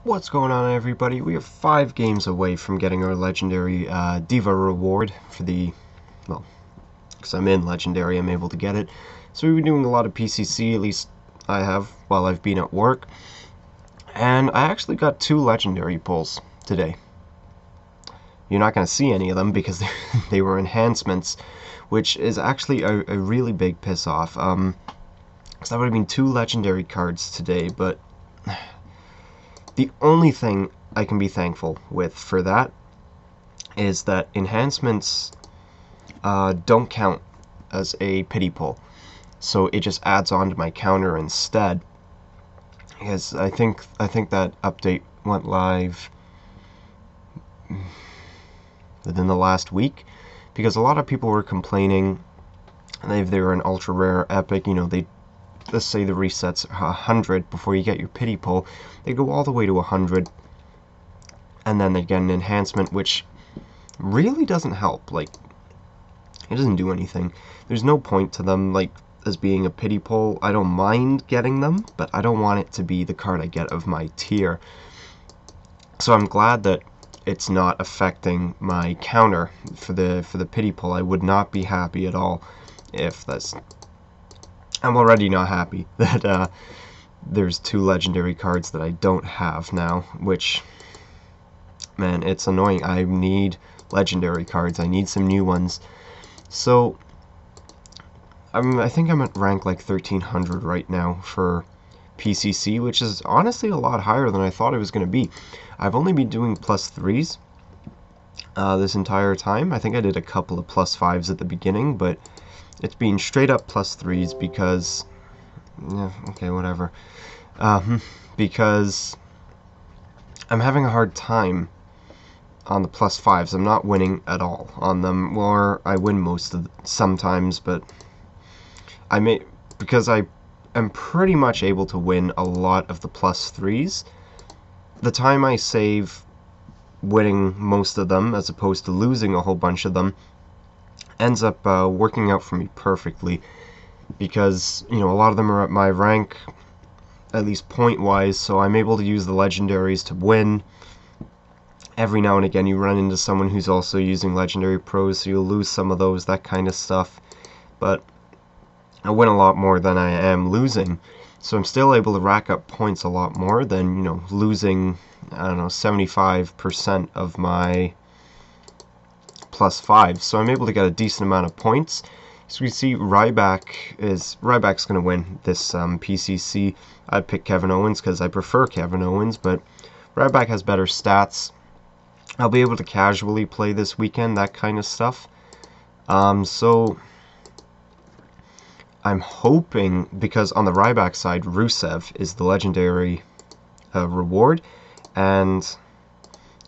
What's going on, everybody? We are 5 games away from getting our legendary DIVA reward for the, well, because I'm in legendary, I'm able to get it. So we've been doing a lot of PCC, at least I have, while I've been at work. And I actually got 2 legendary pulls today. You're not going to see any of them because they were enhancements, which is actually a really big piss off. Because that would have been 2 legendary cards today, but the only thing I can be thankful with for that is that enhancements don't count as a pity pull, so it just adds on to my counter instead. Because I think that update went live within the last week, because a lot of people were complaining. If they were an ultra rare epic, let's say the reset's 100 before you get your pity pull, they go all the way to 100, and then they get an enhancement, which really doesn't help. Like, it doesn't do anything. There's no point to them, like, as being a pity pull. I don't mind getting them, but I don't want it to be the card I get of my tier. So I'm glad that it's not affecting my counter for the pity pull. I would not be happy at all if that's... I'm already not happy that there's 2 legendary cards that I don't have now, which, man, it's annoying. I need legendary cards. I need some new ones. So, I think I'm at rank like 1300 right now for PCC, which is honestly a lot higher than I thought it was going to be. I've only been doing +3s this entire time. I think I did a couple of +5s at the beginning, but it's been straight up +3s because, yeah, okay, whatever. Because I'm having a hard time on the +5s. I'm not winning at all on them, or I win sometimes, but because I am pretty much able to win a lot of the +3s. The time I save winning most of them, as opposed to losing a whole bunch of them, ends up working out for me perfectly, because a lot of them are at my rank, at least point wise, so I'm able to use the legendaries to win. Every now and again you run into someone who's also using legendary pros, so you'll lose some of those, that kind of stuff, but I win a lot more than I am losing, so I'm still able to rack up points a lot more than losing, I don't know, 75% of my +5, so I'm able to get a decent amount of points. So we see Ryback's going to win this PCC. I'd pick Kevin Owens because I prefer Kevin Owens, but Ryback has better stats. I'll be able to casually play this weekend, that kind of stuff. So I'm hoping, because on the Ryback side, Rusev is the legendary reward, and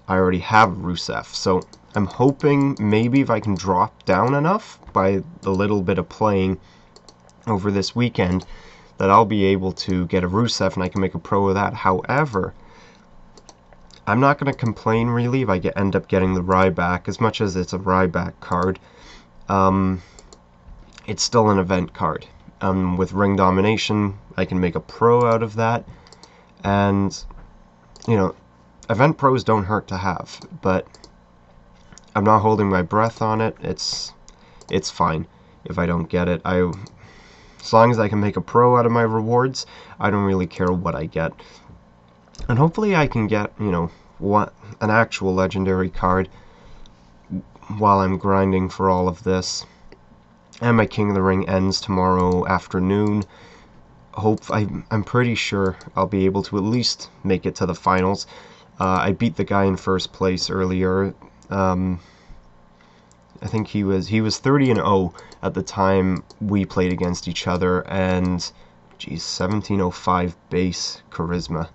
I already have Rusev, so I'm hoping maybe if I can drop down enough by the little bit of playing over this weekend that I'll be able to get a Rusev and I can make a pro of that. However, I'm not going to complain really if I end up getting the Ryback, as much as it's a Ryback card. It's still an event card. With ring domination, I can make a pro out of that, and event pros don't hurt to have, but I'm not holding my breath on it. It's fine if I don't get it. As long as I can make a pro out of my rewards, I don't really care what I get. And hopefully I can get, an actual legendary card while I'm grinding for all of this. And my King of the Ring ends tomorrow afternoon. I'm pretty sure I'll be able to at least make it to the finals. I beat the guy in first place earlier. I think he was 30-0 at the time we played against each other, and geez, 1705 base charisma.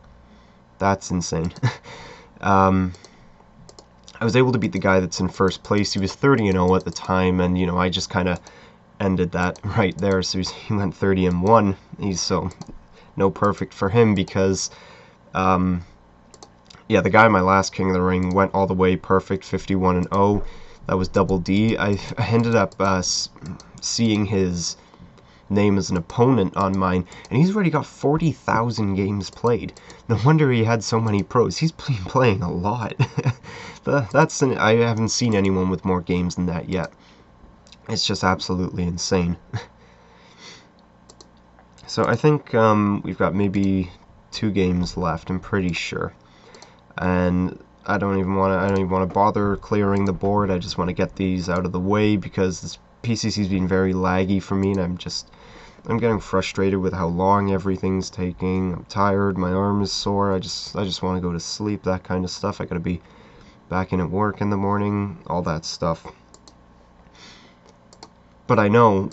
That's insane. I was able to beat the guy that's in first place. He was 30-0 at the time, and I just kind of ended that right there. So he went 30-1. So no perfect for him, because yeah, the guy in my last King of the Ring went all the way perfect, 51-0. That was double D. I ended up seeing his name as an opponent on mine, and he's already got 40,000 games played. No wonder he had so many pros. He's been playing a lot. I haven't seen anyone with more games than that yet. It's just absolutely insane. So I think we've got maybe 2 games left, I'm pretty sure. And I don't even want to bother clearing the board. I just want to get these out of the way because this PCC's been very laggy for me, and I'm getting frustrated with how long everything's taking. I'm tired, my arm is sore. I just want to go to sleep, that kind of stuff. I got to be back in at work in the morning, all that stuff. But I know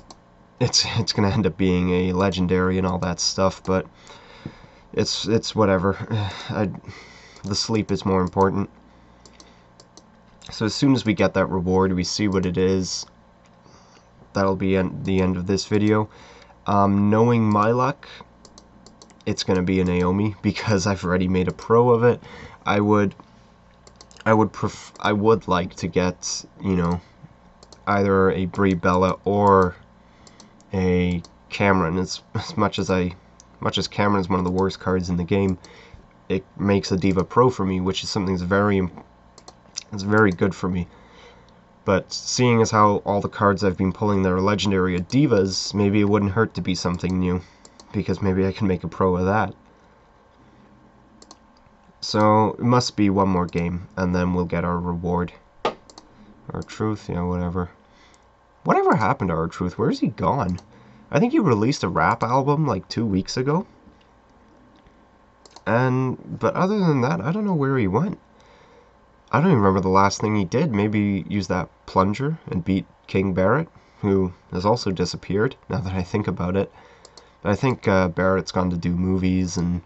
it's going to end up being a legendary and all that stuff, but it's whatever. The sleep is more important. So as soon as we get that reward, we see what it is, that'll be the end of this video. Knowing my luck, it's going to be a Naomi because I've already made a pro of it. I would like to get, you know, either a Brie Bella or a Cameron. As much as Cameron is one of the worst cards in the game, it makes a DIVA Pro for me, which is something that's very good for me. But seeing as how all the cards I've been pulling that are legendary at Divas, maybe it wouldn't hurt to be something new, because maybe I can make a pro of that. So it must be one more game, and then we'll get our reward. Our Truth, yeah, whatever. Whatever happened to Our Truth? Where's he gone? I think he released a rap album like 2 weeks ago. But other than that, I don't know where he went. I don't even remember the last thing he did. Maybe use that plunger and beat King Barrett, who has also disappeared, now that I think about it. But I think Barrett's gone to do movies and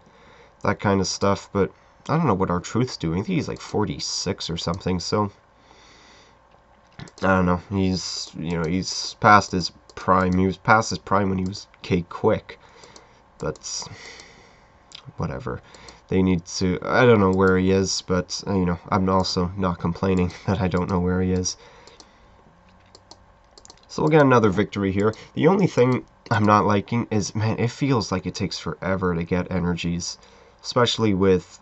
that kind of stuff, but I don't know what Our Truth's doing. I think he's like 46 or something, so I don't know. He's past his prime. He was past his prime when he was K-Quick, but whatever. They need to, I don't know where he is, but, you know, I'm also not complaining that I don't know where he is. So we'll get another victory here. The only thing I'm not liking is, man, it feels like it takes forever to get energies, especially with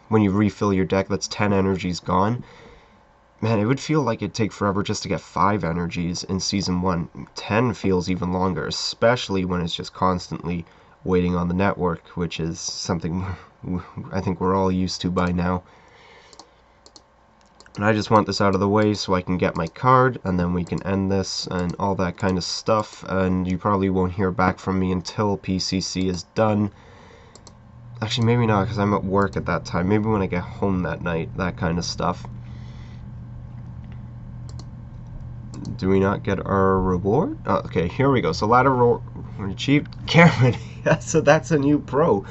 when you refill your deck, that's 10 energies gone. Man, it would feel like it'd take forever just to get 5 energies in Season 1. 10 feels even longer, especially when it's just constantly waiting on the network, which is something I think we're all used to by now. And I just want this out of the way so I can get my card, and then we can end this and all that kind of stuff. And you probably won't hear back from me until PCC is done. Actually, maybe not, because I'm at work at that time. Maybe when I get home that night, that kind of stuff. Do we not get our reward? Oh, okay, here we go. So ladder reward achieved. Cameron, yeah, so that's a new pro.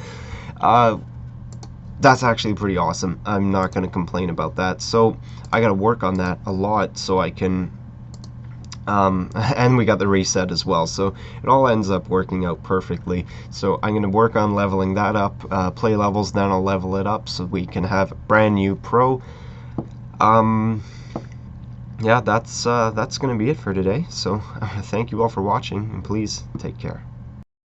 That's actually pretty awesome. I'm not going to complain about that. So I got to work on that a lot so I can, and we got the reset as well. So it all ends up working out perfectly. So I'm going to work on leveling that up, play levels, then I'll level it up so we can have a brand new pro. Yeah, that's going to be it for today. So thank you all for watching, and please take care.